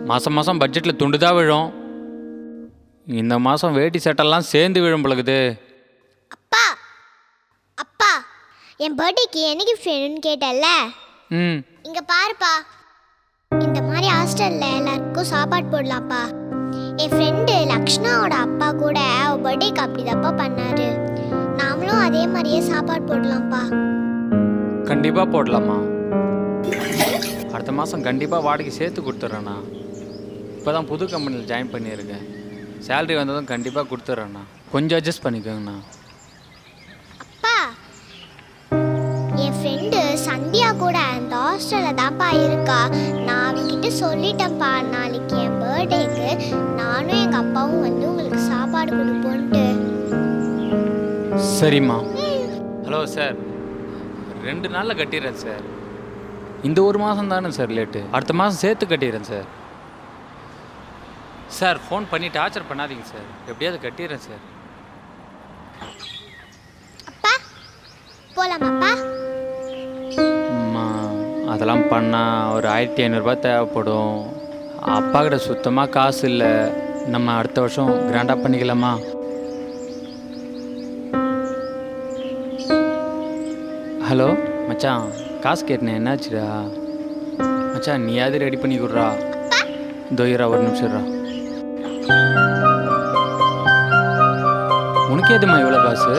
மாதம் மாதம் பட்ஜெட்டில் துண்டு தான் விழும். இந்த மாதம் வேட்டி சட்டெல்லாம் சேர்ந்து விழும் பழகுது. அப்பா அப்பா என் பர்த்டேக்கு என்னைக்கு வேணும்னு கேட்டல. இங்க பாருப்பா, இந்த மாதிரி ஹாஸ்டல்ல எல்லாருக்கும் சாப்பாடு போடலாம்ப்பா. என் ஃப்ரெண்டு லக்ஷ்ணாவோட அப்பா கூட அவள் பர்த்டேக்கு அப்படிதாப்பா பண்ணாரு. நாமளும் அதே மாதிரியே சாப்பாடு போடலாம்ப்பா. கண்டிப்பாக போடலாமா? அடுத்த மாதம் கண்டிப்பாக வாடகை சேர்த்து கொடுத்துட்றேண்ணா. இப்போ தான் புது கம்பெனியில் ஜாயின் பண்ணியிருக்கேன். சேலரி வந்ததும் கண்டிப்பாக கொடுத்துட்றேண்ணா. கொஞ்சம் அட்ஜஸ்ட் பண்ணிக்கோங்கண்ணா. அப்பா, என் ஃப்ரெண்டு சந்தியா கூட அந்த ஹாஸ்டலில் தான்ப்பா இருக்கா. நான் அவங்கிட்ட சொல்லிட்டேன்ப்பா, நாளைக்கு என் பர்த்டேக்கு நானும் எங்கள் அப்பாவும் வந்து உங்களுக்கு சாப்பாடு கொடுப்போன்ட்டு. சரிம்மா. ஹலோ சார், 2 நாளில் கட்டிடுறேன் சார். இந்த ஒரு மாதம் தானே சார் லேட்டு, அடுத்த மாதம் சேர்த்து கட்டிடுறேன் சார். சார் ஃபோன் பண்ணி டார்ச்சர் பண்ணாதீங்க சார், எப்படியாவது கட்டிடுறேன் சார். அப்பா போகலாமாப்பா? அம்மா, அதெல்லாம் பண்ணால் ஒரு 1500 தேவைப்படும். அப்பா கிட்ட சுத்தமாக காசு இல்லை. நம்ம அடுத்த வருஷம் கிராண்டாக பண்ணிக்கலாமா? ஹலோ மச்சான், காசு கேட்டேன், என்னாச்சுடா? மச்சான் நீயாவது ரெடி பண்ணி கொடுறா. தோயிரா, ஒரு நிமிஷம்ரா. உனக்கு எதுமா இவ்வளோ காசு?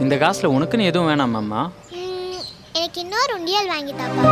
இந்த காசில் உனக்குன்னு எதுவும் வேணாமாம்மா? எனக்கு இன்னொரு உண்டியல் வாங்கி தாப்பா.